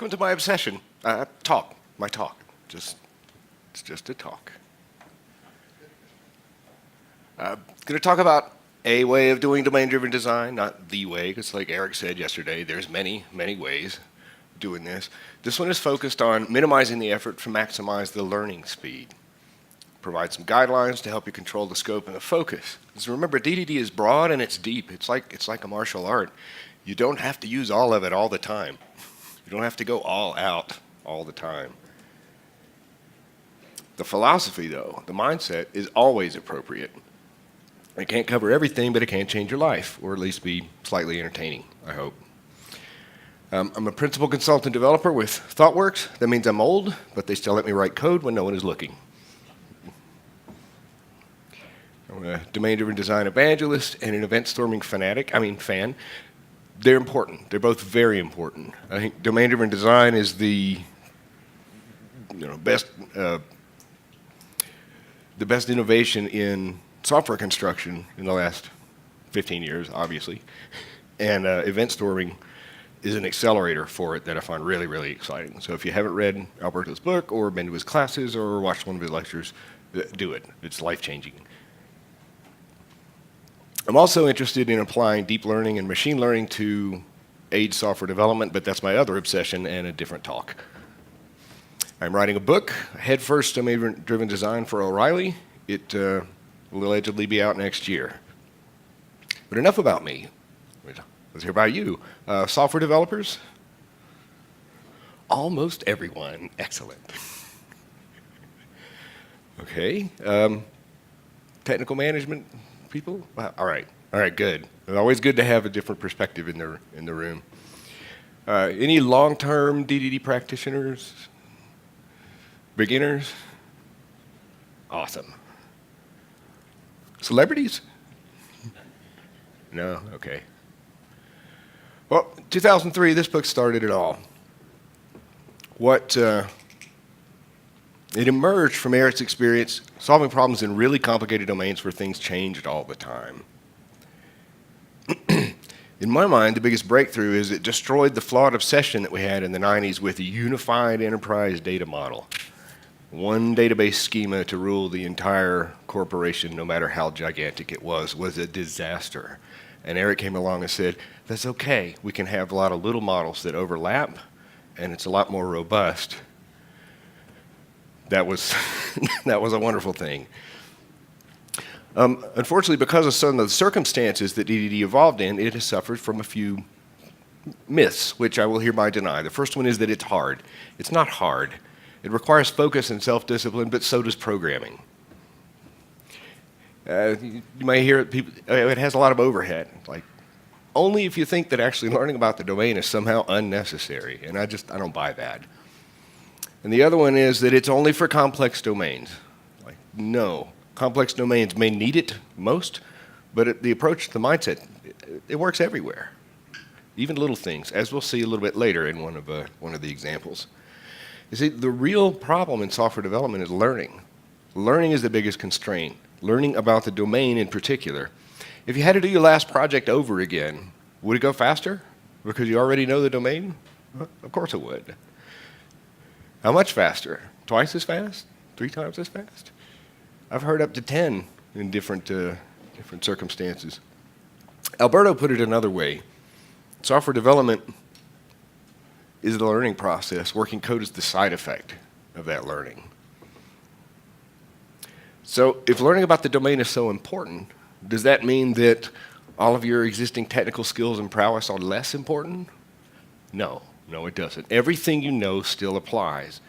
Welcome to my obsession. My talk. It's just a talk. Going to talk about a way of doing domain-driven design, not the way, because like Eric said yesterday, there's many, many ways of doing this. This one is focused on minimizing the effort to maximize the learning speed. Provide some guidelines to help you control the scope and the focus. Because remember, DDD is broad and it's deep. It's like a martial art. You don't have to use all of it all the time. You don't have to go all out all the time. The philosophy, though, the mindset, is always appropriate. It can't cover everything, but it can change your life, or at least be slightly entertaining, I hope. I'm a principal consultant developer with ThoughtWorks. That means I'm old, but they still let me write code when no one is looking. I'm a domain-driven design evangelist and an event-storming fan. They're important. They're both very important. I think domain-driven design is the best innovation in software construction in the last 15 years, obviously. And event storming is an accelerator for it that I find really, really exciting. So if you haven't read Alberto's book or been to his classes or watched one of his lectures, do it. It's life-changing. I'm also interested in applying deep learning and machine learning to aid software development, but that's my other obsession and a different talk. I'm writing a book, Headfirst Domain-Driven Design for O'Reilly. It will allegedly be out next year. But enough about me. Let's hear about you. Software developers? Almost everyone. Excellent. Okay. Technical management people? Wow. All right, good. It's always good to have a different perspective in the room. Any long-term DDD practitioners? Beginners? Awesome. Celebrities? No? Okay. Well, 2003, this book started it all. It emerged from Eric's experience solving problems in really complicated domains where things changed all the time. In my mind, the biggest breakthrough is it destroyed the flawed obsession that we had in the 90s with a unified enterprise data model. One database schema to rule the entire corporation, no matter how gigantic it was a disaster. And Eric came along and said, that's okay. We can have a lot of little models that overlap, and it's a lot more robust. That was a wonderful thing. Unfortunately, because of some of the circumstances that DDD evolved in, it has suffered from a few myths, which I will hereby deny. The first one is that it's hard. It's not hard. It requires focus and self-discipline, but so does programming. You may hear it has a lot of overhead. Like, only if you think that actually learning about the domain is somehow unnecessary, and I don't buy that. And the other one is that it's only for complex domains. Like, no, complex domains may need it most, but the approach, the mindset, it works everywhere. Even little things, as we'll see a little bit later in one of the examples. You see, the real problem in software development is learning. Learning is the biggest constraint. Learning about the domain in particular. If you had to do your last project over again, would it go faster? Because you already know the domain? Well, of course it would. How much faster? Twice as fast? 3 times as fast? I've heard up to 10 in different circumstances. Alberto put it another way. Software development is the learning process. Working code is the side effect of that learning. So if learning about the domain is so important, does that mean that all of your existing technical skills and prowess are less important? No, it doesn't. Everything you know still applies.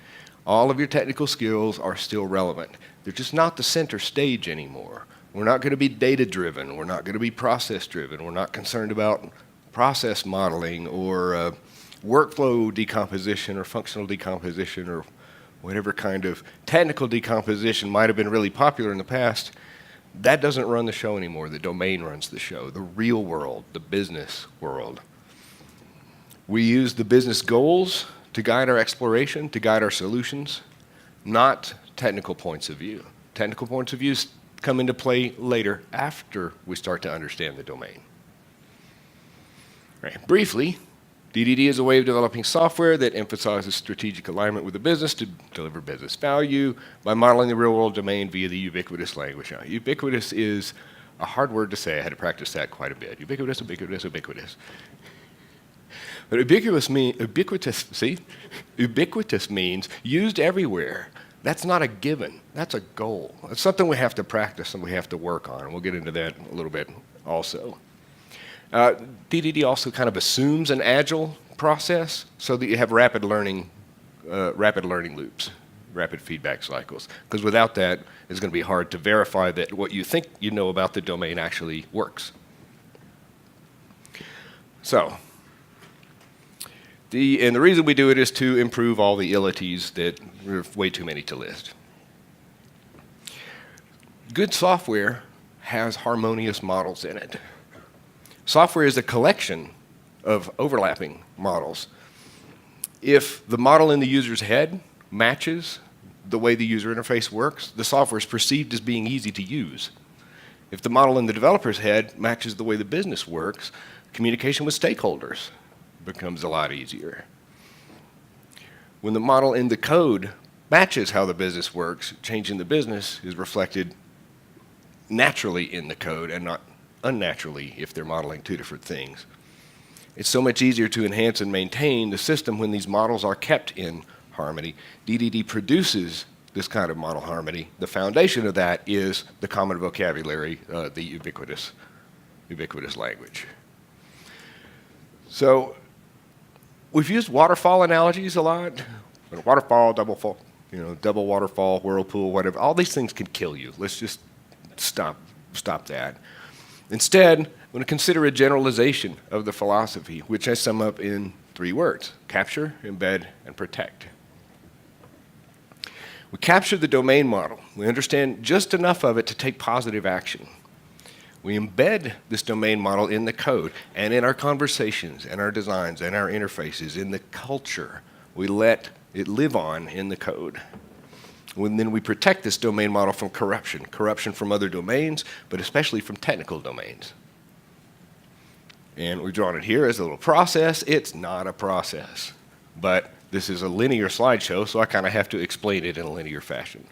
All of your technical skills are still relevant. They're just not the center stage anymore. We're not going to be data-driven. We're not going to be process-driven. We're not concerned about process modeling or workflow decomposition or functional decomposition or whatever kind of technical decomposition might have been really popular in the past. That doesn't run the show anymore. The domain runs the show, the real world, the business world. We use the business goals to guide our exploration, to guide our solutions, not technical points of view. Technical points of view come into play later, after we start to understand the domain. Right. Briefly, DDD is a way of developing software that emphasizes strategic alignment with the business to deliver business value by modeling the real-world domain via the ubiquitous language. Now, ubiquitous is a hard word to say. I had to practice that quite a bit. Ubiquitous, ubiquitous, ubiquitous. But ubiquitous means used everywhere. That's not a given. That's a goal. It's something we have to practice and we have to work on. We'll get into that a little bit also. DDD also kind of assumes an agile process so that you have rapid learning loops, rapid feedback cycles. Because without that, it's going to be hard to verify that what you think you know about the domain actually works. So, and the reason we do it is to improve all the illities that are way too many to list. Good software has harmonious models in it. Software is a collection of overlapping models. If the model in the user's head matches the way the user interface works, the software is perceived as being easy to use. If the model in the developer's head matches the way the business works, communication with stakeholders becomes a lot easier. When the model in the code matches how the business works, change in the business is reflected naturally in the code and not unnaturally if they're modeling two different things. It's so much easier to enhance and maintain the system when these models are kept in harmony. DDD produces this kind of model harmony. The foundation of that is the common vocabulary, the ubiquitous language. So we've used waterfall analogies a lot. Waterfall, double waterfall, whirlpool, whatever. All these things can kill you. Let's just stop that. Instead, I'm going to consider a generalization of the philosophy, which I sum up in 3 words: capture, embed, and protect. We capture the domain model. We understand just enough of it to take positive action. We embed this domain model in the code and in our conversations and our designs and our interfaces, in the culture. We let it live on in the code. And then we protect this domain model from corruption from other domains, but especially from technical domains. And we've drawn it here as a little process. It's not a process, but this is a linear slideshow, so I kind of have to explain it in a linear fashion.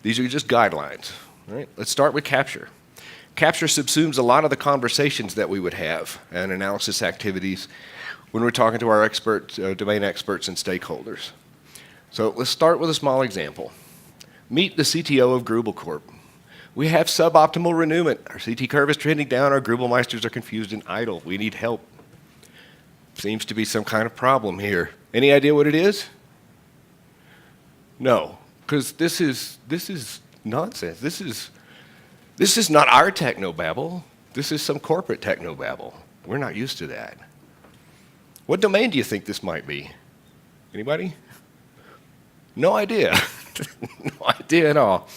These are just guidelines. All right, let's start with capture. Capture subsumes a lot of the conversations that we would have and analysis activities when we're talking to our domain experts and stakeholders. So let's start with a small example. Meet the CTO of Grubel Corp. We have suboptimal renewment. Our CT curve is trending down. Our Grubelmeisters are confused and idle. We need help. Seems to be some kind of problem here. Any idea what it is? No, because this is nonsense. This is not our technobabble. This is some corporate technobabble. We're not used to that. What domain do you think this might be? Anybody? No idea. No idea at all.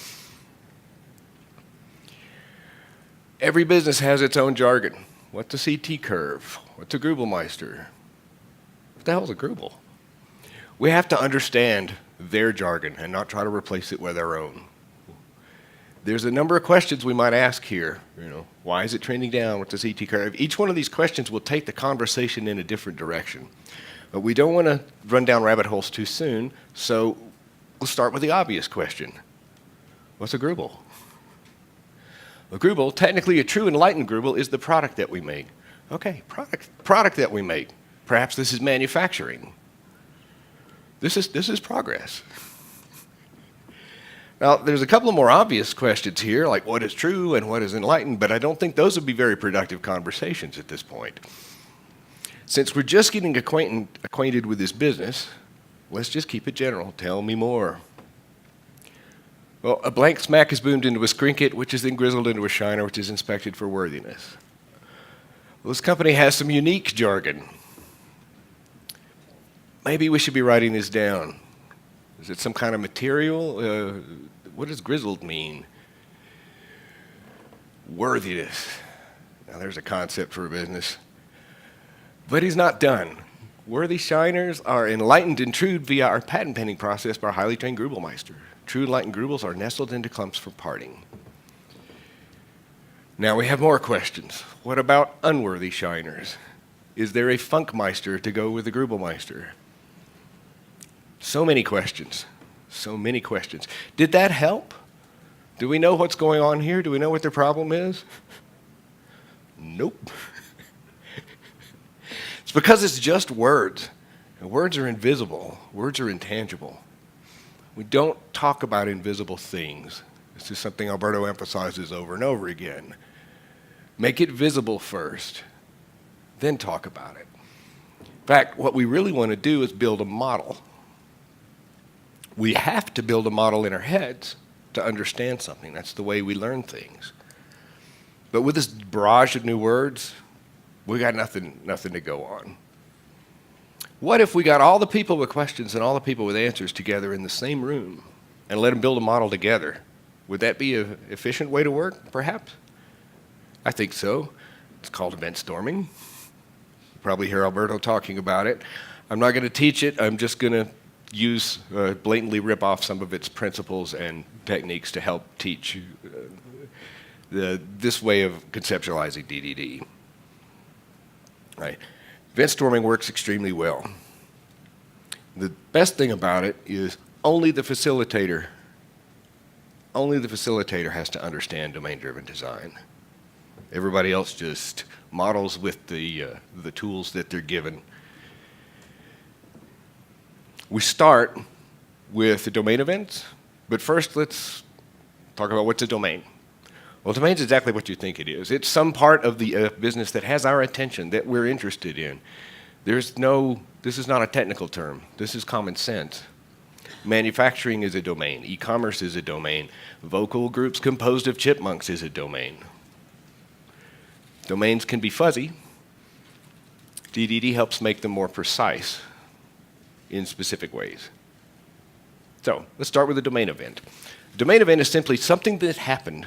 Every business has its own jargon. What's a CT curve? What's a Grubelmeister? What the hell is a Grubel? We have to understand their jargon and not try to replace it with our own. There's a number of questions we might ask here. Why is it trending down? What's a CT curve? Each one of these questions will take the conversation in a different direction. But we don't want to run down rabbit holes too soon, so we'll start with the obvious question. What's a Grubel? A Grubel, technically a true enlightened Grubel, is the product that we make. Okay, product that we make. Perhaps this is manufacturing. This is progress. Now, there's a couple of more obvious questions here, like what is true and what is enlightened, but I don't think those would be very productive conversations at this point. Since we're just getting acquainted with this business, let's just keep it general. Tell me more. Well, a blank smack is boomed into a screen-kit, which is then grizzled into a shiner, which is inspected for worthiness. Well, this company has some unique jargon. Maybe we should be writing this down. Is it some kind of material? What does grizzled mean? Worthiness. Now, there's a concept for a business. But he's not done. Worthy shiners are enlightened and trued via our patent pending process by our highly trained Grubelmeister. True enlightened Grubels are nestled into clumps for parting. Now we have more questions. What about unworthy shiners? Is there a Funkmeister to go with the Grubelmeister? So many questions. So many questions. Did that help? Do we know what's going on here? Do we know what the problem is? Nope. It's because it's just words. And words are invisible. Words are intangible. We don't talk about invisible things. This is something Alberto emphasizes over and over again. Make it visible first, then talk about it. In fact, what we really want to do is build a model. We have to build a model in our heads to understand something. That's the way we learn things. But with this barrage of new words, we got nothing to go on. What if we got all the people with questions and all the people with answers together in the same room and let them build a model together? Would that be an efficient way to work, perhaps? I think so. It's called event storming. You probably hear Alberto talking about it. I'm not going to teach it. I'm just going to blatantly rip off some of its principles and techniques to help teach this way of conceptualizing DDD. Right. Event storming works extremely well. The best thing about it is only the facilitator has to understand domain-driven design. Everybody else just models with the tools that they're given. We start with the domain events, but first let's talk about what's a domain. Well, domain is exactly what you think it is. It's some part of the business that has our attention, that we're interested in. This is not a technical term. This is common sense. Manufacturing is a domain. E-commerce is a domain. Vocal groups composed of chipmunks is a domain. Domains can be fuzzy. DDD helps make them more precise in specific ways. So let's start with a domain event. A domain event is simply something that happened.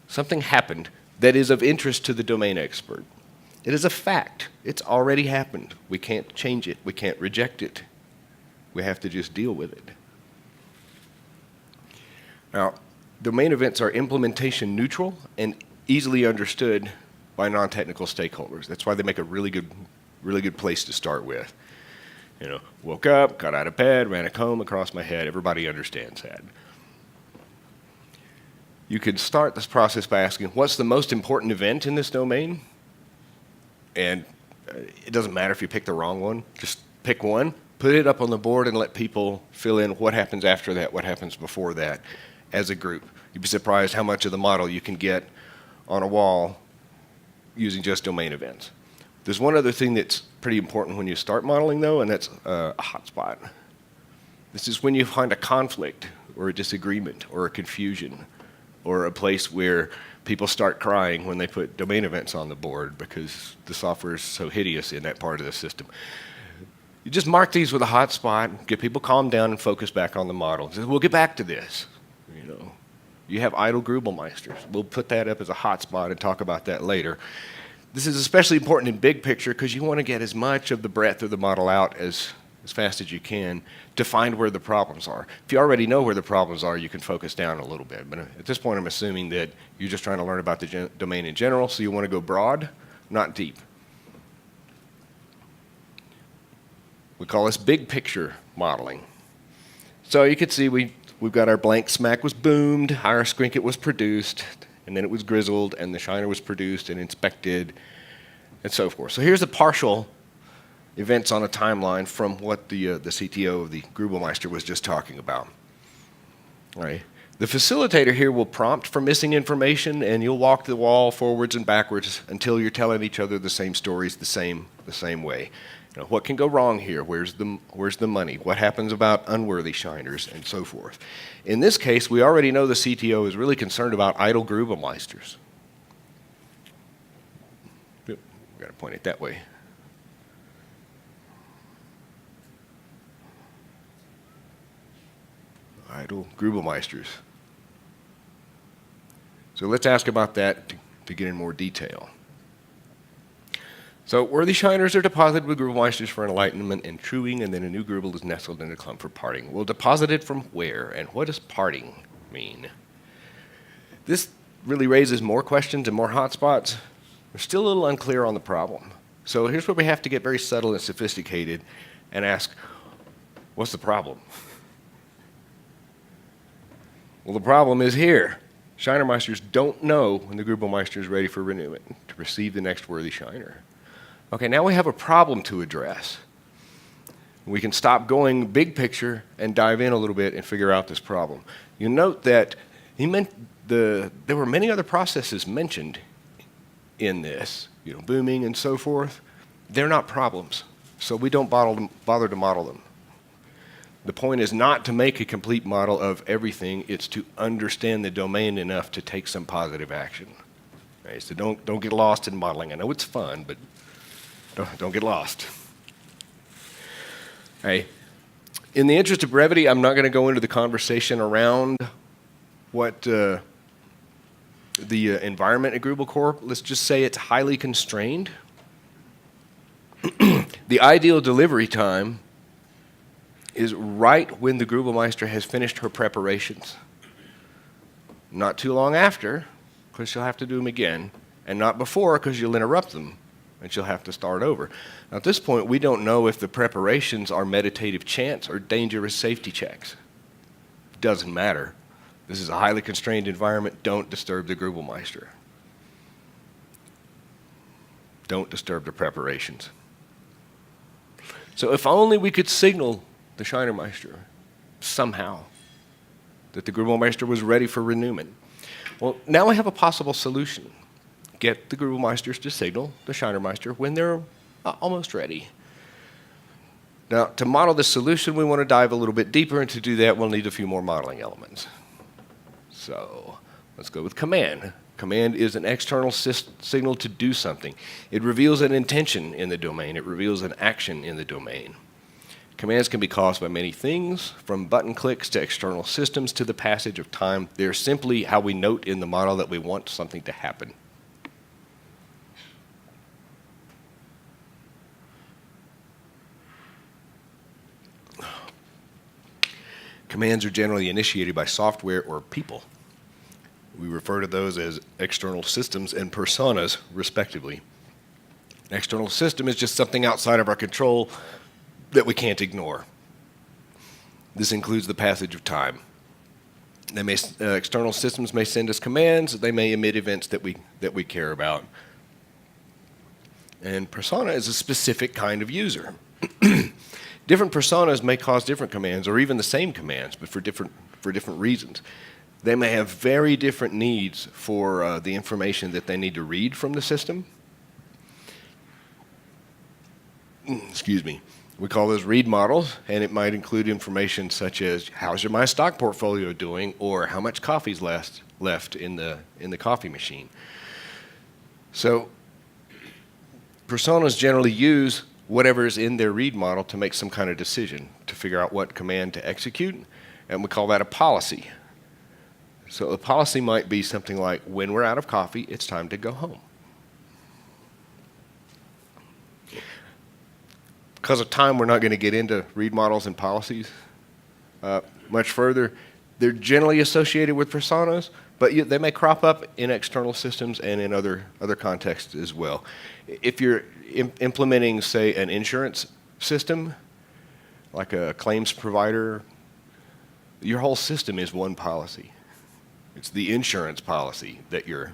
Something happened that is of interest to the domain expert. It is a fact. It's already happened. We can't change it. We can't reject it. We have to just deal with it. Now, domain events are implementation neutral and easily understood by non-technical stakeholders. That's why they make a really good place to start with. You know, woke up, got out of bed, ran a comb across my head. Everybody understands that. You can start this process by asking, what's the most important event in this domain? And it doesn't matter if you pick the wrong one. Just pick one, put it up on the board, and let people fill in what happens after that, what happens before that as a group. You'd be surprised how much of the model you can get on a wall using just domain events. There's one other thing that's pretty important when you start modeling, though, and that's a hotspot. This is when you find a conflict or a disagreement or a confusion or a place where people start crying when they put domain events on the board because the software is so hideous in that part of the system. You just mark these with a hotspot, get people calmed down and focus back on the model. We'll get back to this. You know, you have idle Grubelmeisters. We'll put that up as a hotspot and talk about that later. This is especially important in big picture because you want to get as much of the breadth of the model out as fast as you can to find where the problems are. If you already know where the problems are, you can focus down a little bit. But at this point, I'm assuming that you're just trying to learn about the domain in general, so you want to go broad, not deep. We call this big picture modeling. So you can see we've got our blank smack was boomed, our skrinket was produced, and then it was grizzled, and the shiner was produced and inspected, and so forth. So here's the partial events on a timeline from what the CTO of the Grubelmeister was just talking about. All right. The facilitator here will prompt for missing information, and you'll walk the wall forwards and backwards until you're telling each other the same stories the same way. You know, what can go wrong here? Where's the money? What happens about unworthy shiners, and so forth. In this case, we already know the CTO is really concerned about idle Grubelmeisters. Yep, we've got to point it that way. Idle Grubelmeisters. So let's ask about that to get in more detail. So worthy shiners are deposited with Grubelmeisters for enlightenment and truing, and then a new Grubel is nestled in a clump for parting. Well, deposited from where, and what does parting mean? This really raises more questions and more hotspots. We're still a little unclear on the problem. So here's where we have to get very subtle and sophisticated and ask, what's the problem? Well, the problem is here. Shinermeisters don't know when the Grubelmeister is ready for renewment to receive the next worthy shiner. Okay, now we have a problem to address. We can stop going big picture and dive in a little bit and figure out this problem. You note that there were many other processes mentioned in this, booming and so forth. They're not problems, so we don't bother to model them. The point is not to make a complete model of everything, it's to understand the domain enough to take some positive action. Okay, so don't get lost in modeling. I know it's fun, but don't get lost. Okay. In the interest of brevity, I'm not going to go into the conversation around what the environment at Grubel Corp. Let's just say it's highly constrained. The ideal delivery time is right when the Grubelmeister has finished her preparations. Not too long after, because she'll have to do them again, and not before, because you'll interrupt them, and she'll have to start over. Now, at this point, we don't know if the preparations are meditative chants or dangerous safety checks. Doesn't matter. This is a highly constrained environment. Don't disturb the Grubelmeister. Don't disturb the preparations. So if only we could signal the Shinermeister somehow that the Grubelmeister was ready for renewment. Well, now we have a possible solution. Get the Grubelmeisters to signal the Shinermeister when they're almost ready. Now, to model this solution, we want to dive a little bit deeper, and to do that, we'll need a few more modeling elements. So let's go with command. Command is an external signal to do something. It reveals an intention in the domain. It reveals an action in the domain. Commands can be caused by many things, from button clicks to external systems to the passage of time. They're simply how we note in the model that we want something to happen. Commands are generally initiated by software or people. We refer to those as external systems and personas, respectively. An external system is just something outside of our control that we can't ignore. This includes the passage of time. External systems may send us commands. They may emit events that we care about. And persona is a specific kind of user. Different personas may cause different commands, or even the same commands, but for different reasons. They may have very different needs for the information that they need to read from the system. Excuse me. We call those read models, and it might include information such as, how's my stock portfolio doing, or how much coffee's left in the coffee machine. So personas generally use whatever is in their read model to make some kind of decision, to figure out what command to execute, and we call that a policy. So a policy might be something like, when we're out of coffee, it's time to go home. Because of time, we're not going to get into read models and policies much further. They're generally associated with personas, but they may crop up in external systems and in other contexts as well. If you're implementing, say, an insurance system, like a claims provider, your whole system is one policy. It's the insurance policy that you're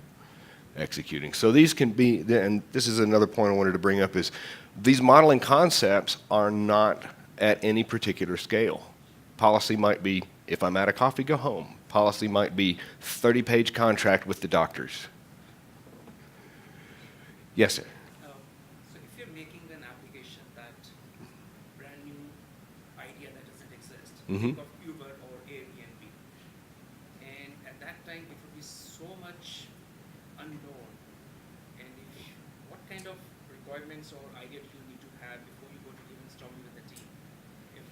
executing. So these can be, and this is another point I wanted to bring up, is these modeling concepts are not at any particular scale. Policy might be, if I'm out of coffee, go home. Policy might be 30-page contract with the doctors. Yes, sir. So if you're making an application that brand new idea that doesn't exist, think of Uber or Airbnb, and at that time it would be so much unknown, and what kind of requirements or idea do you need to have before you go to brainstorming with the team? If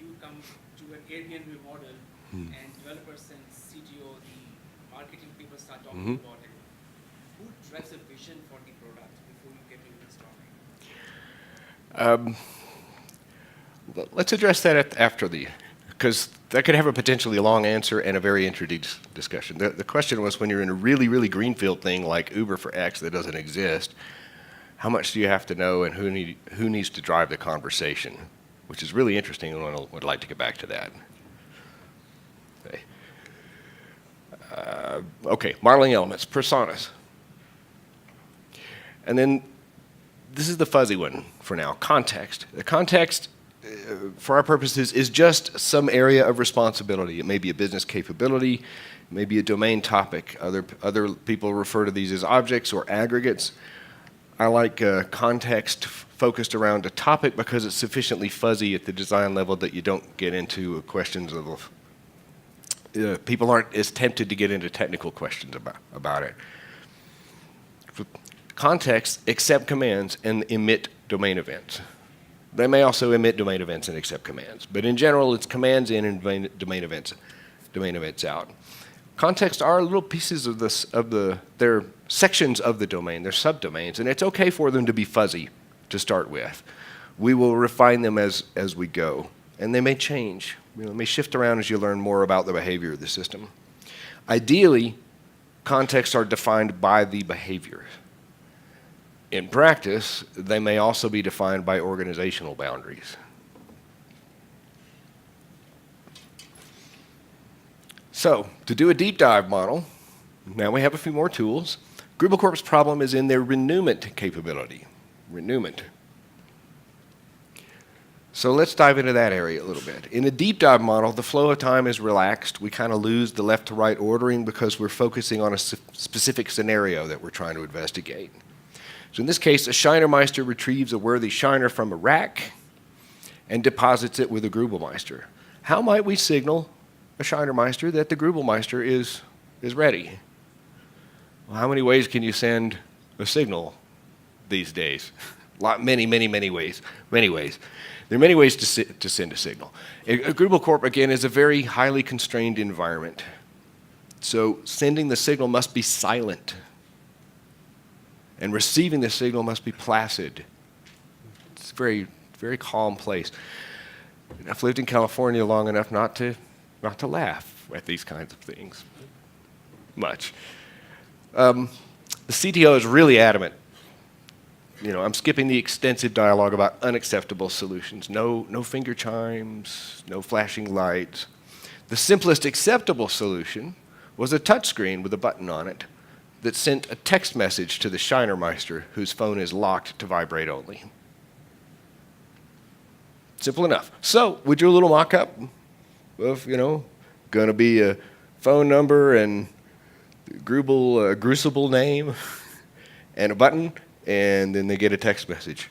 you come to an Airbnb model and developers and CTO, the marketing people start talking about it, who drives a vision for the product before you get to brainstorming? Let's address that after because that could have a potentially long answer and a very introduced discussion. The question was, when you're in a really, really greenfield thing like Uber for X that doesn't exist, how much do you have to know, and who needs to drive the conversation, which is really interesting, and I would like to get back to that. Okay, okay, modeling elements, personas. And then this is the fuzzy one for now, context. The context, for our purposes, is just some area of responsibility. It may be a business capability, it may be a domain topic. Other people refer to these as objects or aggregates. I like context focused around a topic because it's sufficiently fuzzy at the design level that you don't get into questions of, people aren't as tempted to get into technical questions about it. Context accept commands and emit domain events. They may also emit domain events and accept commands, but in general, it's commands in and domain events out. Contexts are little pieces of this, they're sections of the domain, they're subdomains, and it's okay for them to be fuzzy to start with. We will refine them as we go, and they may change. They may shift around as you learn more about the behavior of the system. Ideally, contexts are defined by the behavior. In practice, they may also be defined by organizational boundaries. So, to do a deep dive model, now we have a few more tools. GrubbleCorp's problem is in their renewment capability. Renewment. So let's dive into that area a little bit. In a deep dive model, the flow of time is relaxed. We kind of lose the left to right ordering because we're focusing on a specific scenario that we're trying to investigate. So in this case, a Shinermeister retrieves a worthy Shiner from a rack and deposits it with a Grubelmeister. How might we signal a Shinermeister that the Grubelmeister is ready? Well, how many ways can you send a signal these days? Many ways. There are many ways to send a signal. A GrubbleCorp, again, is a very highly constrained environment. So sending the signal must be silent. And receiving the signal must be placid. It's a very, very calm place. I've lived in California long enough not to laugh at these kinds of things much. The CTO is really adamant. I'm skipping the extensive dialogue about unacceptable solutions. No finger chimes, no flashing lights. The simplest acceptable solution was a touchscreen with a button on it that sent a text message to the Shinermeister whose phone is locked to vibrate only. Simple enough. So we drew a little mock-up of, going to be a phone number and Grucible name and a button, and then they get a text message.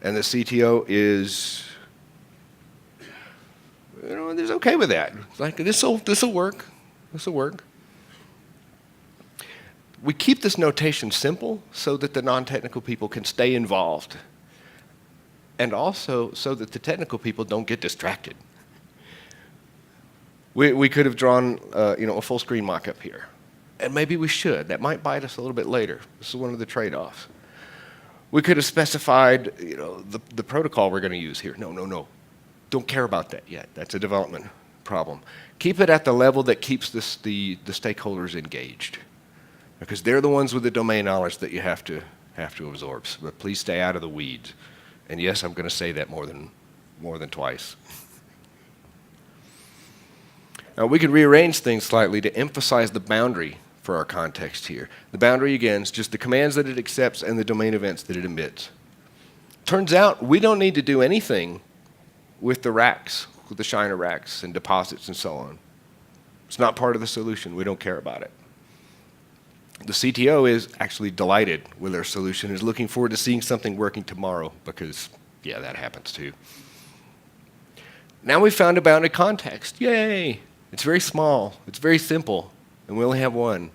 And the CTO is, is okay with that. It's like, this'll work. This'll work. We keep this notation simple so that the non-technical people can stay involved, and also so that the technical people don't get distracted. We could have drawn a full screen mock-up here, and maybe we should. That might bite us a little bit later. This is one of the trade-offs. We could have specified the protocol we're going to use here. No. Don't care about that yet. That's a development problem. Keep it at the level that keeps the stakeholders engaged, because they're the ones with the domain knowledge that you have to absorb. But please stay out of the weeds. And yes, I'm going to say that more than twice. Now we could rearrange things slightly to emphasize the boundary for our context here. The boundary, again, is just the commands that it accepts and the domain events that it emits. Turns out we don't need to do anything with the racks, with the Shiner racks and deposits and so on. It's not part of the solution. We don't care about it. The CTO is actually delighted with their solution, is looking forward to seeing something working tomorrow because, yeah, that happens too. Now we've found a bounded context. Yay! It's very small. It's very simple. And we only have one.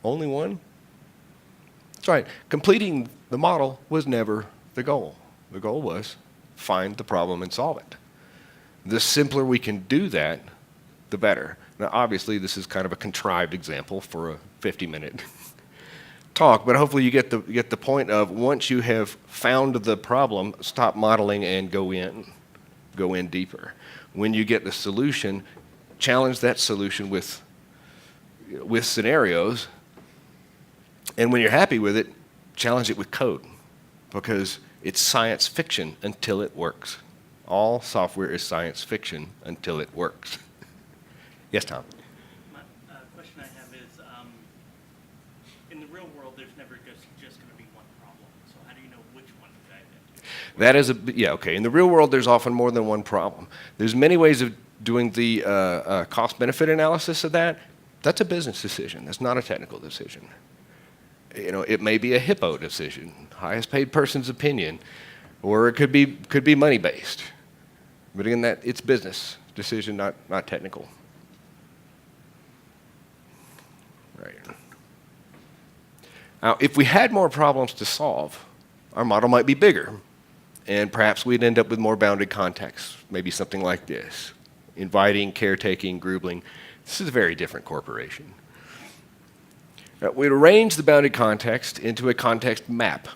Only one? That's right. Completing the model was never the goal. The goal was find the problem and solve it. The simpler we can do that, the better. Now, obviously, this is kind of a contrived example for a 50-minute talk, but hopefully you get the point of once you have found the problem, stop modeling and go in deeper. When you get the solution, challenge that solution with scenarios, and when you're happy with it, challenge it with code. because it's science fiction until it works. All software is science fiction until it works. Yes, Tom? My question I have is, in the real world, there's never just going to be one problem. So how do you know which one to dive into? That is yeah, okay. In the real world, there's often more than one problem. There's many ways of doing the cost-benefit analysis of that. That's a business decision. That's not a technical decision. It may be a hippo decision, highest paid person's opinion, or it could be money-based. But again, it's business decision, not technical. Right. Now, if we had more problems to solve, our model might be bigger, and perhaps we'd end up with more bounded contexts, maybe something like this: inviting, caretaking, grouping. This is a very different corporation. We'd arrange the bounded context into a context map.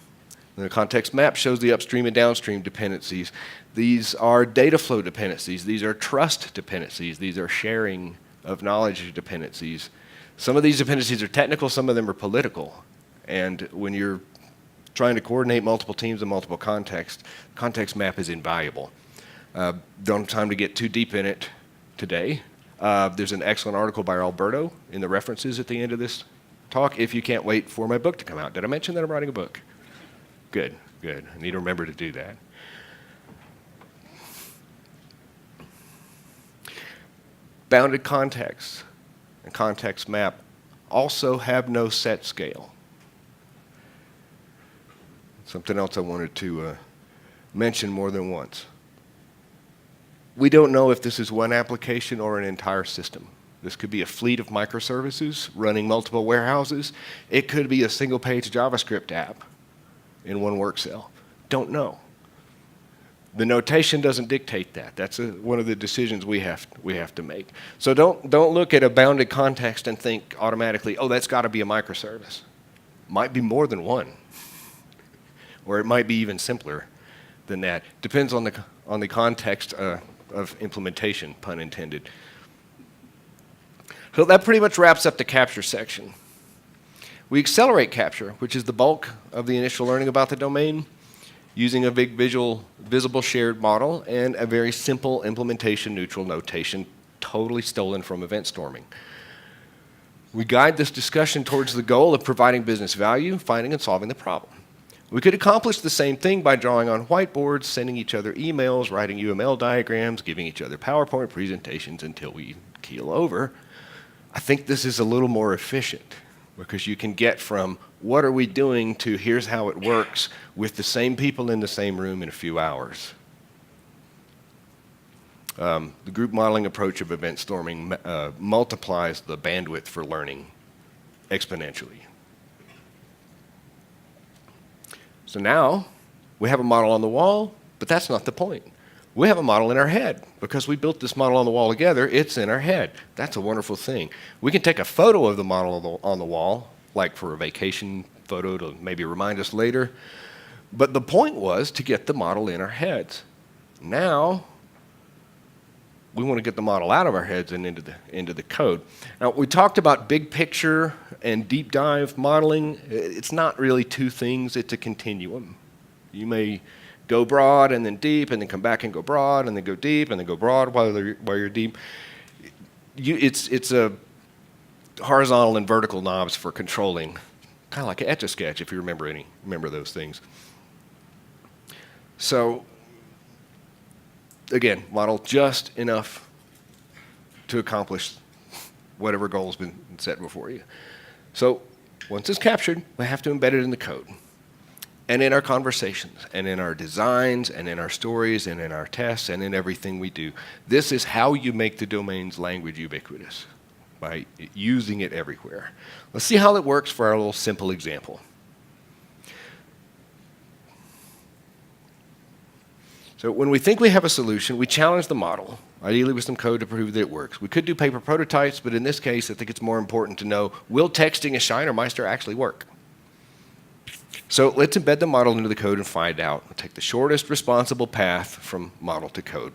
And the context map shows the upstream and downstream dependencies. These are data flow dependencies. These are trust dependencies. These are sharing of knowledge dependencies. Some of these dependencies are technical, some of them are political. And when you're trying to coordinate multiple teams in multiple contexts, context map is invaluable. Don't have time to get too deep in it today. There's an excellent article by Alberto in the references at the end of this talk, if you can't wait for my book to come out. Did I mention that I'm writing a book? Good. I need to remember to do that. Bounded contexts and context map also have no set scale. Something else I wanted to mention more than once. We don't know if this is one application or an entire system. This could be a fleet of microservices running multiple warehouses. It could be a single-page JavaScript app in one work cell. Don't know. The notation doesn't dictate that. That's one of the decisions we have to make. So don't look at a bounded context and think automatically, oh, that's got to be a microservice. Might be more than one, or it might be even simpler than that. Depends on the context of implementation, pun intended. So that pretty much wraps up the capture section. We accelerate capture, which is the bulk of the initial learning about the domain, using a big visible shared model and a very simple implementation neutral notation, totally stolen from event storming. We guide this discussion towards the goal of providing business value, finding and solving the problem. We could accomplish the same thing by drawing on whiteboards, sending each other emails, writing UML diagrams, giving each other PowerPoint presentations until we keel over. I think this is a little more efficient because you can get from what are we doing to here's how it works with the same people in the same room in a few hours. The group modeling approach of event storming multiplies the bandwidth for learning exponentially. So now we have a model on the wall, but that's not the point. We have a model in our head. Because we built this model on the wall together, it's in our head. That's a wonderful thing. We can take a photo of the model on the wall, like for a vacation photo to maybe remind us later. But the point was to get the model in our heads. Now, we want to get the model out of our heads and into the code. Now, we talked about big picture and deep dive modeling. It's not really two things, it's a continuum. You may go broad and then deep, and then come back and go broad, and then go deep, and then go broad while you're deep. It's a horizontal and vertical knobs for controlling, kind of like an Etch-a-Sketch, if you remember those things. So, again, model just enough to accomplish whatever goal has been set before you. So, once it's captured, we have to embed it in the code. And in our conversations, and in our designs, and in our stories, and in our tests, and in everything we do. This is how you make the domain's language ubiquitous, by using it everywhere. Let's see how that works for our little simple example. So when we think we have a solution, we challenge the model, ideally with some code to prove that it works. We could do paper prototypes, but in this case, I think it's more important to know, will texting a Shinermeister actually work? So let's embed the model into the code and find out. We'll take the shortest responsible path from model to code.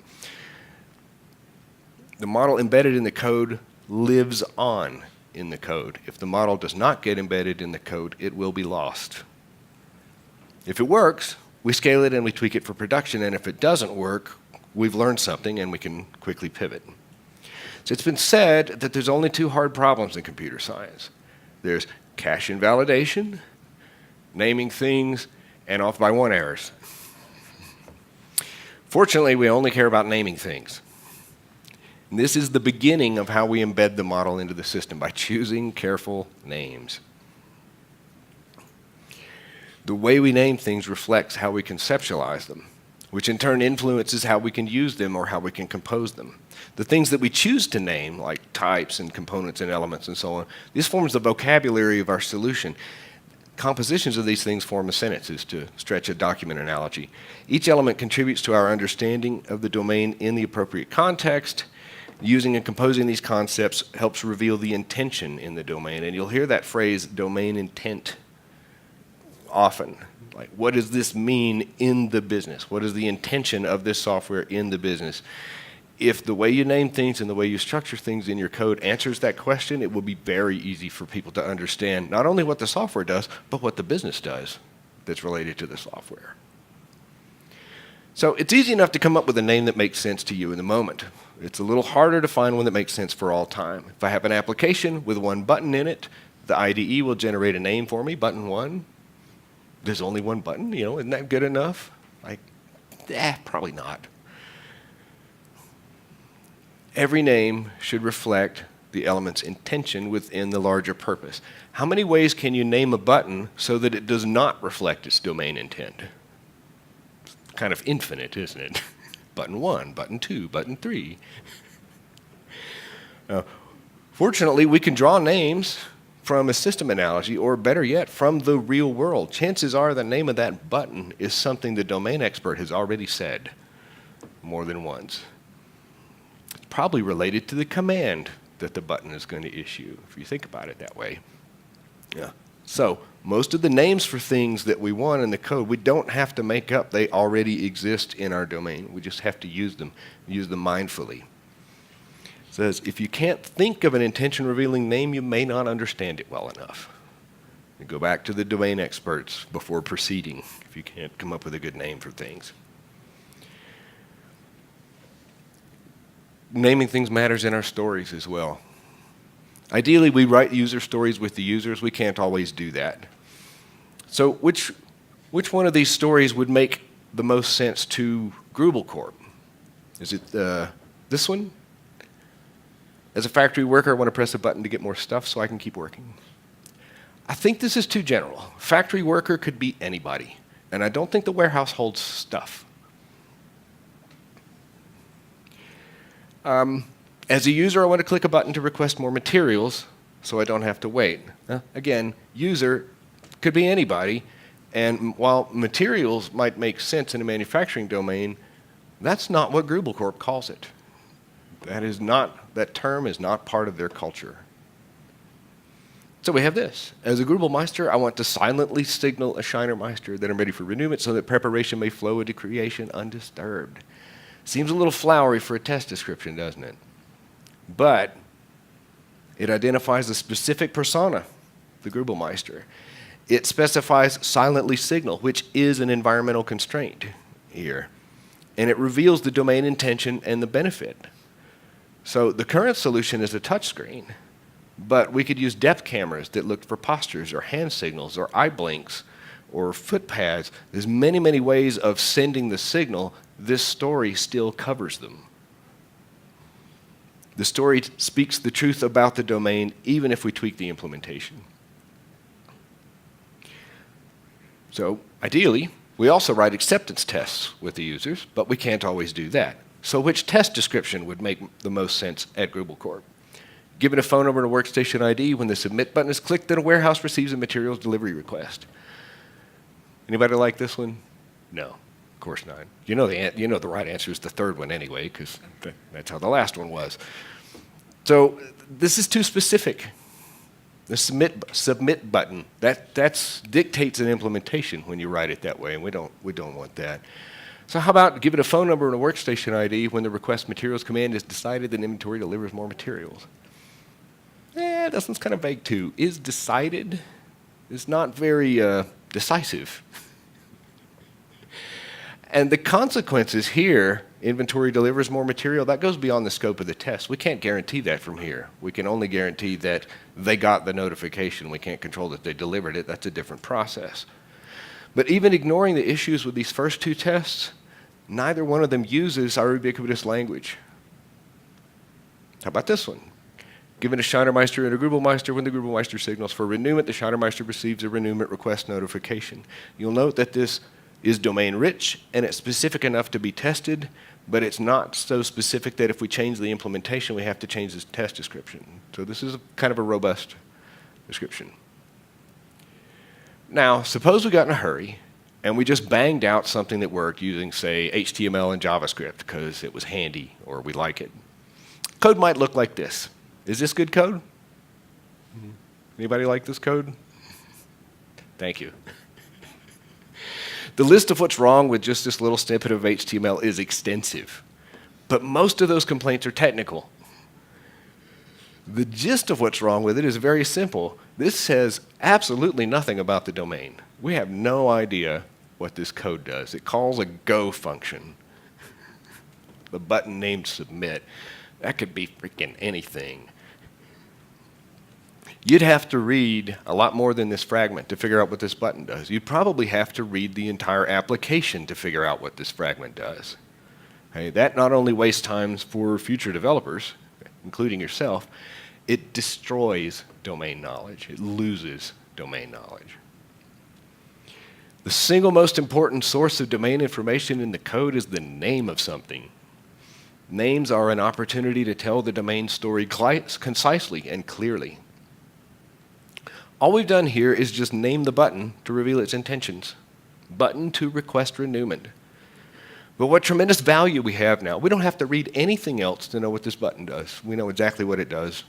The model embedded in the code lives on in the code. If the model does not get embedded in the code, it will be lost. If it works, we scale it and we tweak it for production, and if it doesn't work, we've learned something and we can quickly pivot. So it's been said that there's only two hard problems in computer science. There's cache invalidation, naming things, and off by one errors. Fortunately, we only care about naming things. And this is the beginning of how we embed the model into the system, by choosing careful names. The way we name things reflects how we conceptualize them, which in turn influences how we can use them or how we can compose them. The things that we choose to name, like types and components and elements and so on, this forms the vocabulary of our solution. Compositions of these things form the sentences, to stretch a document analogy. Each element contributes to our understanding of the domain in the appropriate context. Using and composing these concepts helps reveal the intention in the domain. And you'll hear that phrase, domain intent, often. Like, what does this mean in the business? What is the intention of this software in the business? If the way you name things and the way you structure things in your code answers that question, it will be very easy for people to understand not only what the software does, but what the business does that's related to the software. So it's easy enough to come up with a name that makes sense to you in the moment. It's a little harder to find one that makes sense for all time. If I have an application with one button in it, the IDE will generate a name for me, button 1. There's only one button, isn't that good enough? Like, probably not. Every name should reflect the element's intention within the larger purpose. How many ways can you name a button so that it does not reflect its domain intent? It's kind of infinite, isn't it? Button 1, button 2, button 3. Fortunately, we can draw names from a system analogy, or better yet, from the real world. Chances are the name of that button is something the domain expert has already said more than once. It's probably related to the command that the button is going to issue, if you think about it that way. Yeah. So most of the names for things that we want in the code, we don't have to make up. They already exist in our domain. We just have to use them mindfully. It says, if you can't think of an intention-revealing name, you may not understand it well enough. And go back to the domain experts before proceeding, if you can't come up with a good name for things. Naming things matters in our stories as well. Ideally, we write user stories with the users. We can't always do that. So which one of these stories would make the most sense to Grubel Corp? Is it this one? As a factory worker, I want to press a button to get more stuff so I can keep working. I think this is too general. Factory worker could be anybody, and I don't think the warehouse holds stuff. As a user, I want to click a button to request more materials so I don't have to wait. Again, user could be anybody, and while materials might make sense in a manufacturing domain, that's not what Grubel Corp calls it. That term is not part of their culture. So we have this. As a Grubelmeister, I want to silently signal a Shinermeister that I'm ready for renewment so that preparation may flow into creation undisturbed. Seems a little flowery for a test description, doesn't it? But it identifies a specific persona, the Grubelmeister. It specifies silently signal, which is an environmental constraint here. And it reveals the domain intention and the benefit. So the current solution is a touchscreen, but we could use depth cameras that looked for postures or hand signals or eye blinks or foot pads. There's many, many ways of sending the signal. This story still covers them. The story speaks the truth about the domain, even if we tweak the implementation. So ideally, we also write acceptance tests with the users, but we can't always do that. So which test description would make the most sense at Grubel Corp? Given a phone number and a workstation ID, when the submit button is clicked, then a warehouse receives a materials delivery request. Anybody like this one? No, of course not. You know the right answer is the third one anyway, because that's how the last one was. So this is too specific. The submit button, that dictates an implementation when you write it that way, and we don't want that. So how about give it a phone number and a workstation ID when the request materials command is decided, then inventory delivers more materials? That one's kind of vague too. Is decided is not very decisive. And the consequences here, inventory delivers more material, that goes beyond the scope of the test. We can't guarantee that from here. We can only guarantee that they got the notification. We can't control that they delivered it. That's a different process. But even ignoring the issues with these first two tests, neither one of them uses our ubiquitous language. How about this one? Given a Shinermeister and a Grubelmeister, when the Grubelmeister signals for renewment, the Shinermeister receives a renewment request notification. You'll note that this is domain rich and it's specific enough to be tested, but it's not so specific that if we change the implementation, we have to change the test description. So this is kind of a robust description. Now, suppose we got in a hurry and we just banged out something that worked using, say, HTML and JavaScript because it was handy or we like it. Code might look like this. Is this good code? Anybody like this code? Thank you. The list of what's wrong with just this little snippet of HTML is extensive, but most of those complaints are technical. The gist of what's wrong with it is very simple. This says absolutely nothing about the domain. We have no idea what this code does. It calls a go function. The button named submit. That could be freaking anything. You'd have to read a lot more than this fragment to figure out what this button does. You'd probably have to read the entire application to figure out what this fragment does. Okay, that not only wastes time for future developers, including yourself, it destroys domain knowledge. It loses domain knowledge. The single most important source of domain information in the code is the name of something. Names are an opportunity to tell the domain story concisely and clearly. All we've done here is just name the button to reveal its intentions. Button to request renewment. But what tremendous value we have now. We don't have to read anything else to know what this button does. We know exactly what it does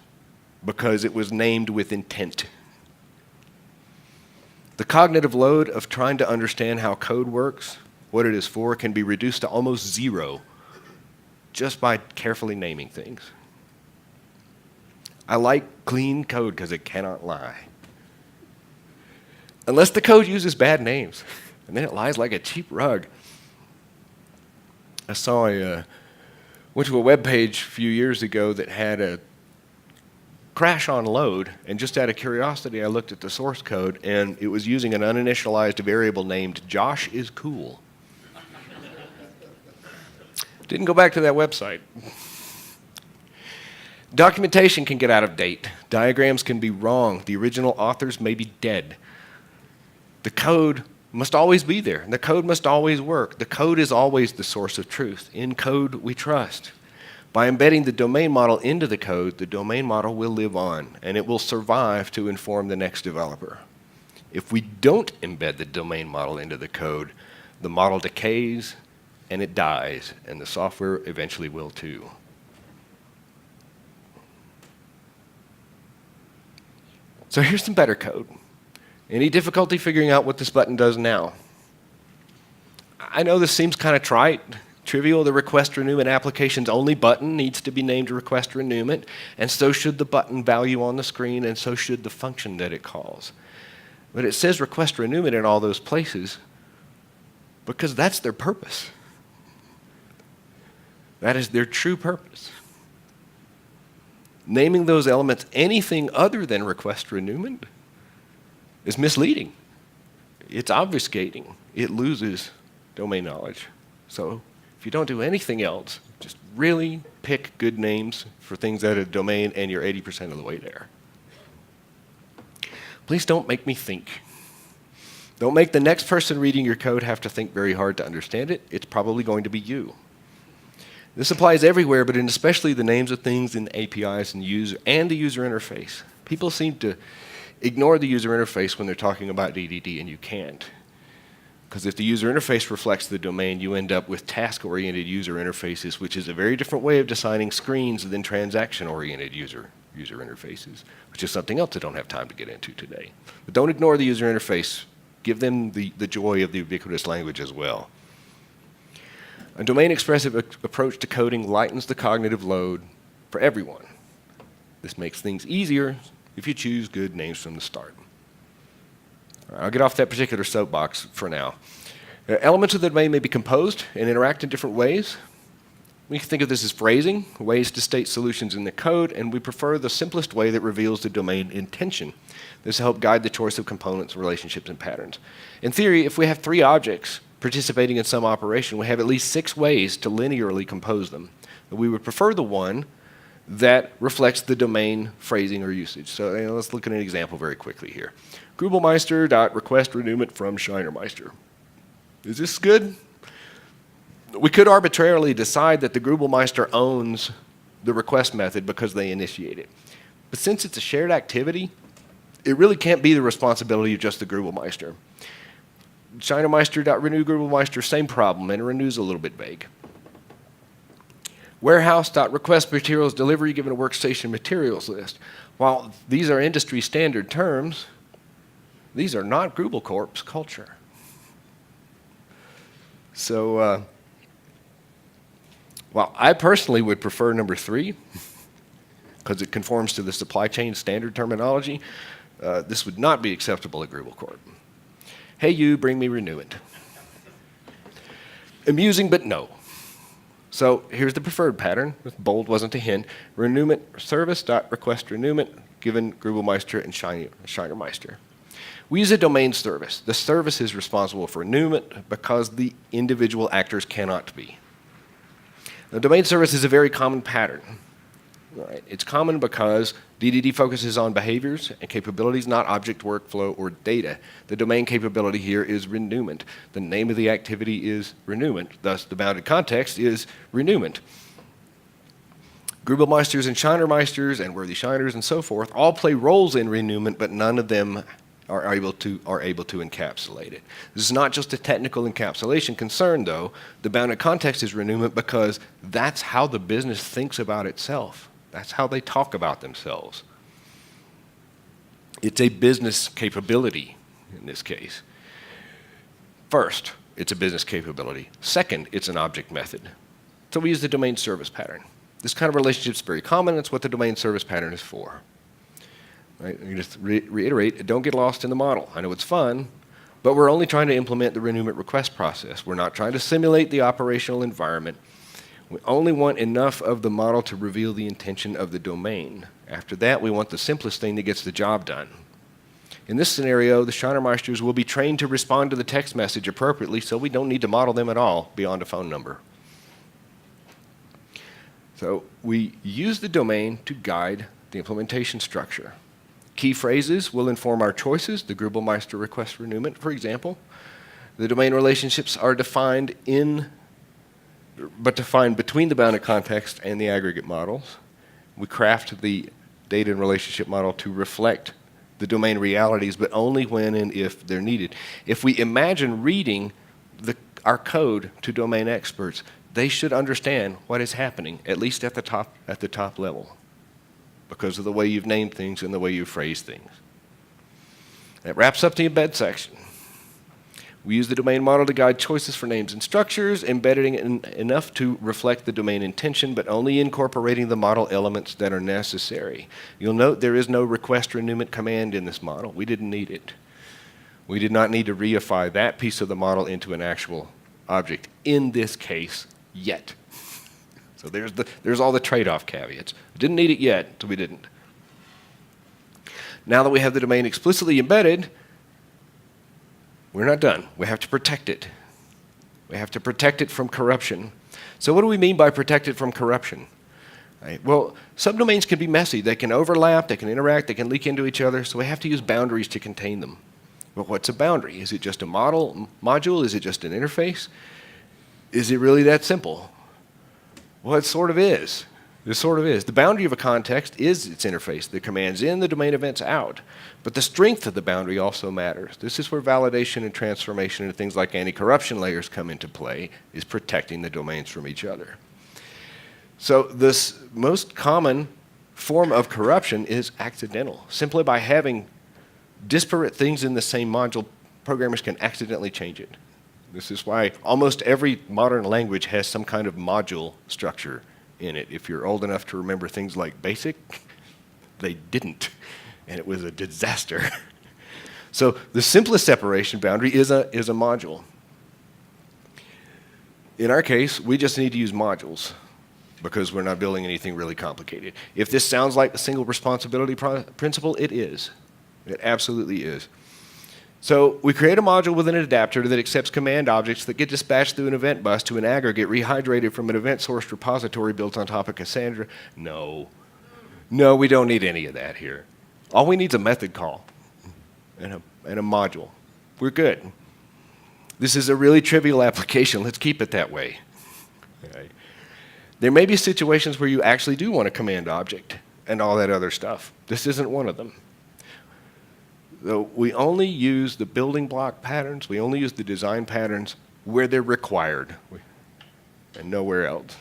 because it was named with intent. The cognitive load of trying to understand how code works, what it is for, can be reduced to almost zero just by carefully naming things. I like clean code because it cannot lie. Unless the code uses bad names, and then it lies like a cheap rug. I went to a web page a few years ago that had a crash on load, and just out of curiosity, I looked at the source code, and it was using an uninitialized variable named Josh is cool. Didn't go back to that website. Documentation can get out of date. Diagrams can be wrong. The original authors may be dead. The code must always be there. The code must always work. The code is always the source of truth. In code, we trust. By embedding the domain model into the code, the domain model will live on, and it will survive to inform the next developer. If we don't embed the domain model into the code, the model decays, and it dies, and the software eventually will too. So here's some better code. Any difficulty figuring out what this button does now? I know this seems kind of trite, trivial. The request renewment application's only button needs to be named request renewment, and so should the button value on the screen, and so should the function that it calls. But it says request renewment in all those places because that's their purpose. That is their true purpose. Naming those elements anything other than request renewment is misleading. It's obfuscating. It loses domain knowledge. So if you don't do anything else, just really pick good names for things that are domain, and you're 80% of the way there. Please don't make me think. Don't make the next person reading your code have to think very hard to understand it. It's probably going to be you. This applies everywhere, but in especially the names of things in APIs and the user interface. People seem to ignore the user interface when they're talking about DDD, and you can't. Because if the user interface reflects the domain, you end up with task-oriented user interfaces, which is a very different way of designing screens than transaction-oriented user interfaces, which is something else I don't have time to get into today. But don't ignore the user interface. Give them the joy of the ubiquitous language as well. A domain-expressive approach to coding lightens the cognitive load for everyone. This makes things easier if you choose good names from the start. All right, I'll get off that particular soapbox for now. Elements of the domain may be composed and interact in different ways. We can think of this as phrasing, ways to state solutions in the code, and we prefer the simplest way that reveals the domain intention. This will help guide the choice of components, relationships, and patterns. In theory, if we have 3 objects participating in some operation, we have at least 6 ways to linearly compose them. We would prefer the one that reflects the domain phrasing or usage. So let's look at an example very quickly here. Grubelmeister.request renewment from Shinermeister. Is this good? We could arbitrarily decide that the Grubelmeister owns the request method because they initiate it. But since it's a shared activity, it really can't be the responsibility of just the Grubelmeister. Shinermeister.renew Grubelmeister, same problem, and it renews a little bit vague. Warehouse.request materials delivery given a workstation materials list. While these are industry standard terms, these are not Grubel Corp's culture. So, while I personally would prefer number 3, because it conforms to the supply chain standard terminology, this would not be acceptable at Grubel Corp. Hey, you, bring me Renewment. Amusing, but no. So here's the preferred pattern. Bold wasn't a hint. Renewment service.request renewment given Grubelmeister and Shinermeister. We use a domain service. The service is responsible for renewment because the individual actors cannot be. The domain service is a very common pattern. All right. It's common because DDD focuses on behaviors and capabilities, not object workflow or data. The domain capability here is renewment. The name of the activity is renewment. Thus, the bounded context is renewment. Grubelmeisters and Shinermeisters and worthy Shiners and so forth all play roles in renewment, but none of them are able to encapsulate it. This is not just a technical encapsulation concern, though. The bounded context is renewment because that's how the business thinks about itself. That's how they talk about themselves. It's a business capability in this case. First, it's a business capability. Second, it's an object method. So we use the domain service pattern. This kind of relationship is very common. That's what the domain service pattern is for. Right? You just reiterate, don't get lost in the model. I know it's fun, but we're only trying to implement the renewment request process. We're not trying to simulate the operational environment. We only want enough of the model to reveal the intention of the domain. After that, we want the simplest thing that gets the job done. In this scenario, the Shinermeisters will be trained to respond to the text message appropriately, so we don't need to model them at all beyond a phone number. So we use the domain to guide the implementation structure. Key phrases will inform our choices, the Grubelmeister request renewment, for example. The domain relationships are defined between the bounded context and the aggregate models. We craft the data and relationship model to reflect the domain realities, but only when and if they're needed. If we imagine reading our code to domain experts, they should understand what is happening, at least at the top level, because of the way you've named things and the way you phrase things. That wraps up the embed section. We use the domain model to guide choices for names and structures, embedding enough to reflect the domain intention, but only incorporating the model elements that are necessary. You'll note there is no request renewment command in this model. We didn't need it. We did not need to reify that piece of the model into an actual object in this case yet. So there's all the trade-off caveats. Didn't need it yet, so we didn't. Now that we have the domain explicitly embedded, we're not done. We have to protect it. We have to protect it from corruption. So what do we mean by protect it from corruption? Right. Well, subdomains can be messy. They can overlap, they can interact, they can leak into each other, so we have to use boundaries to contain them. But what's a boundary? Is it just a module? Is it just an interface? Is it really that simple? Well, it sort of is. It sort of is. The boundary of a context is its interface. The command's in, the domain event's out. But the strength of the boundary also matters. This is where validation and transformation and things like anti-corruption layers come into play, is protecting the domains from each other. So this most common form of corruption is accidental. Simply by having disparate things in the same module, programmers can accidentally change it. This is why almost every modern language has some kind of module structure in it. If you're old enough to remember things like BASIC, they didn't, and it was a disaster. So the simplest separation boundary is a module. In our case, we just need to use modules because we're not building anything really complicated. If this sounds like the single responsibility principle, it is. It absolutely is. So we create a module with an adapter that accepts command objects that get dispatched through an event bus to an aggregate rehydrated from an event-sourced repository built on top of Cassandra. No, we don't need any of that here. All we need is a method call and a module. We're good. This is a really trivial application. Let's keep it that way. Okay. There may be situations where you actually do want a command object and all that other stuff. This isn't one of them. So we only use the building block patterns, we only use the design patterns where they're required and nowhere else.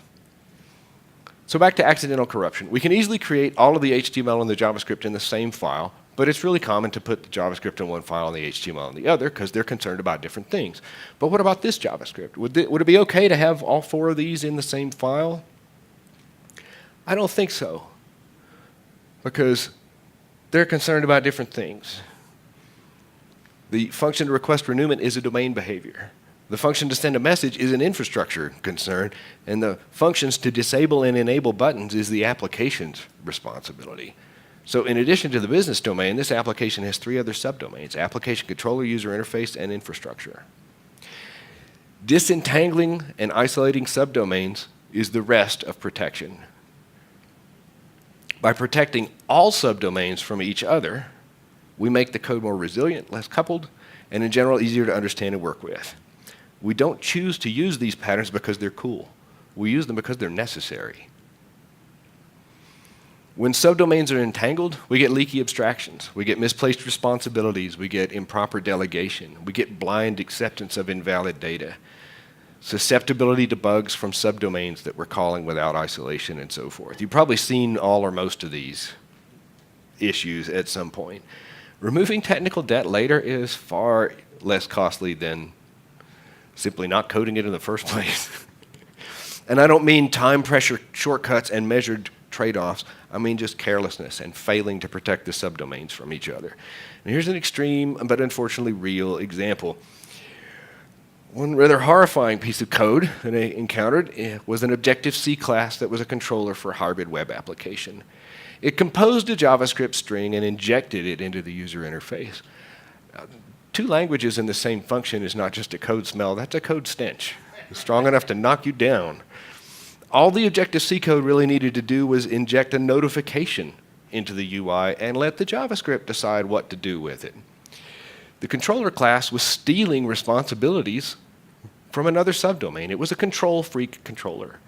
So back to accidental corruption. We can easily create all of the HTML and the JavaScript in the same file, but it's really common to put the JavaScript in one file and the HTML in the other because they're concerned about different things. But what about this JavaScript? Would it be okay to have all 4 of these in the same file? I don't think so, because they're concerned about different things. The function to request renewment is a domain behavior. The function to send a message is an infrastructure concern, and the functions to disable and enable buttons is the application's responsibility. So in addition to the business domain, this application has 3 other subdomains: application controller, user interface, and infrastructure. Disentangling and isolating subdomains is the rest of protection. By protecting all subdomains from each other, we make the code more resilient, less coupled, and in general easier to understand and work with. We don't choose to use these patterns because they're cool. We use them because they're necessary. When subdomains are entangled, we get leaky abstractions. We get misplaced responsibilities. We get improper delegation. We get blind acceptance of invalid data. Susceptibility to bugs from subdomains that we're calling without isolation and so forth. You've probably seen all or most of these issues at some point. Removing technical debt later is far less costly than simply not coding it in the first place. And I don't mean time pressure shortcuts and measured trade-offs. I mean just carelessness and failing to protect the subdomains from each other. And here's an extreme, but unfortunately real example. One rather horrifying piece of code that I encountered was an Objective-C class that was a controller for a hybrid web application. It composed a JavaScript string and injected it into the user interface. 2 languages in the same function is not just a code smell, that's a code stench. It's strong enough to knock you down. All the Objective-C code really needed to do was inject a notification into the UI and let the JavaScript decide what to do with it. The controller class was stealing responsibilities from another subdomain. It was a control freak controller.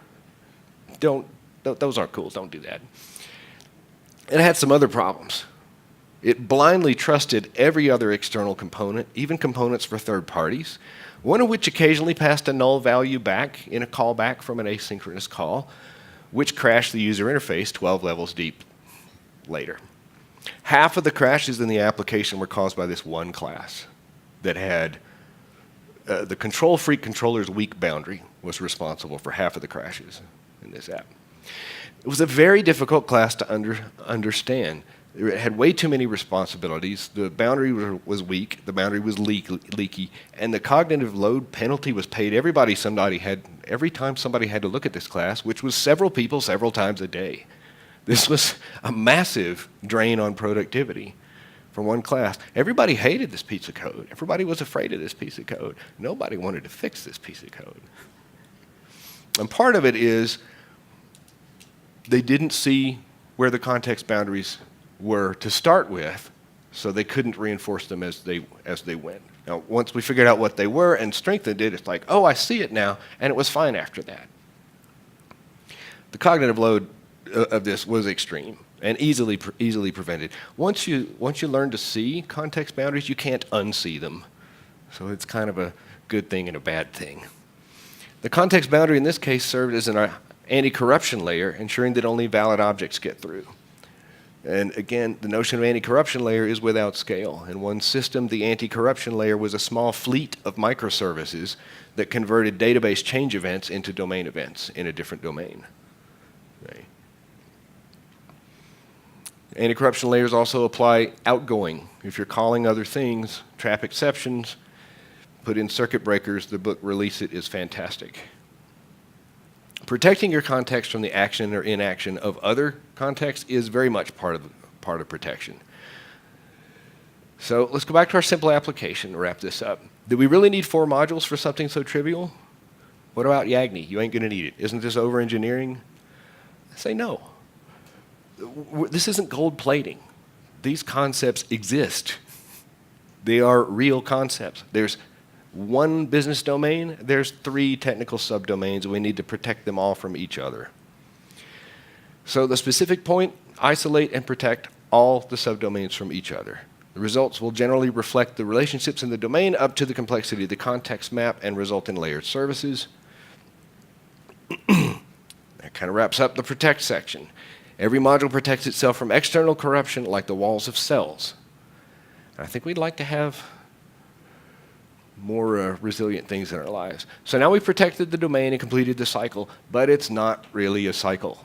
Those aren't cool, don't do that. And it had some other problems. It blindly trusted every other external component, even components for third parties, one of which occasionally passed a null value back in a callback from an asynchronous call, which crashed the user interface 12 levels deep later. Half of the crashes in the application were caused by this one class that had the control freak controller's weak boundary was responsible for half of the crashes in this app. It was a very difficult class to understand. It had way too many responsibilities. The boundary was weak. The boundary was leaky. And the cognitive load penalty was paid every time somebody had to look at this class, which was several people several times a day. This was a massive drain on productivity for one class. Everybody hated this piece of code. Everybody was afraid of this piece of code. Nobody wanted to fix this piece of code. And part of it is they didn't see where the context boundaries were to start with, so they couldn't reinforce them as they went. Now, once we figured out what they were and strengthened it, it's like, oh, I see it now, and it was fine after that. The cognitive load of this was extreme and easily prevented. Once you learn to see context boundaries, you can't unsee them. So it's kind of a good thing and a bad thing. The context boundary in this case served as an anti-corruption layer, ensuring that only valid objects get through. And again, the notion of anti-corruption layer is without scale. In one system, the anti-corruption layer was a small fleet of microservices that converted database change events into domain events in a different domain. Okay. Anti-corruption layers also apply outgoing. If you're calling other things, trap exceptions, put in circuit breakers, the book Release It is fantastic. Protecting your context from the action or inaction of other contexts is very much part of protection. So let's go back to our simple application to wrap this up. Do we really need 4 modules for something so trivial? What about Yagni? You ain't going to need it. Isn't this over-engineering? I say no. This isn't gold plating. These concepts exist. They are real concepts. There's 1 business domain, there's 3 technical subdomains, and we need to protect them all from each other. So the specific point, isolate and protect all the subdomains from each other. The results will generally reflect the relationships in the domain up to the complexity of the context map and result in layered services. That kind of wraps up the protect section. Every module protects itself from external corruption like the walls of cells. And I think we'd like to have more resilient things in our lives. So now we've protected the domain and completed the cycle, but it's not really a cycle.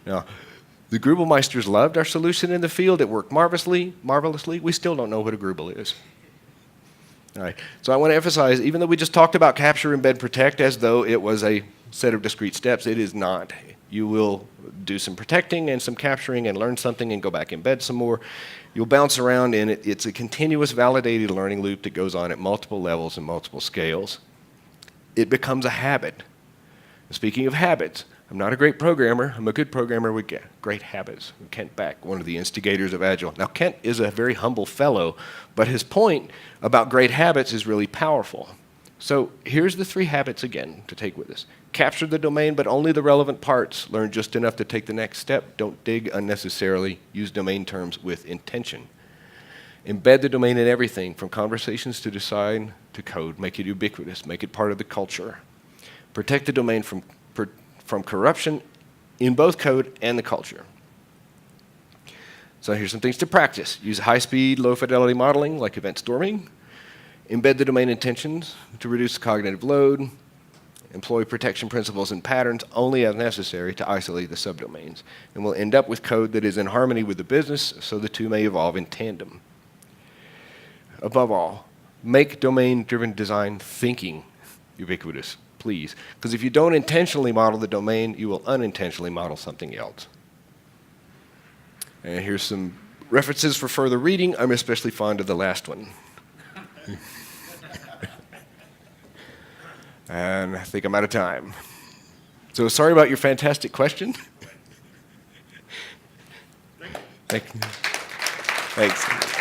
Now, the Grubelmeisters loved our solution in the field. It worked marvelously. We still don't know what a Grubel is. All right. So I want to emphasize, even though we just talked about capture, embed, protect as though it was a set of discrete steps, it is not. You will do some protecting and some capturing and learn something and go back embed some more. You'll bounce around in it. It's a continuous validated learning loop that goes on at multiple levels and multiple scales. It becomes a habit. Speaking of habits, I'm not a great programmer. I'm a good programmer with great habits. Kent Beck, one of the instigators of Agile. Now, Kent is a very humble fellow, but his point about great habits is really powerful. So here's the 3 habits again to take with us. Capture the domain, but only the relevant parts. Learn just enough to take the next step. Don't dig unnecessarily. Use domain terms with intention. Embed the domain in everything, from conversations to design to code. Make it ubiquitous. Make it part of the culture. Protect the domain from corruption in both code and the culture. So here's some things to practice. Use high-speed, low-fidelity modeling like event storming. Embed the domain intentions to reduce cognitive load. Employ protection principles and patterns only as necessary to isolate the subdomains. And we'll end up with code that is in harmony with the business so the two may evolve in tandem. Above all, make domain-driven design thinking ubiquitous, please. Because if you don't intentionally model the domain, you will unintentionally model something else. And here's some references for further reading. I'm especially fond of the last one. And I think I'm out of time. So sorry about your fantastic question. Thanks.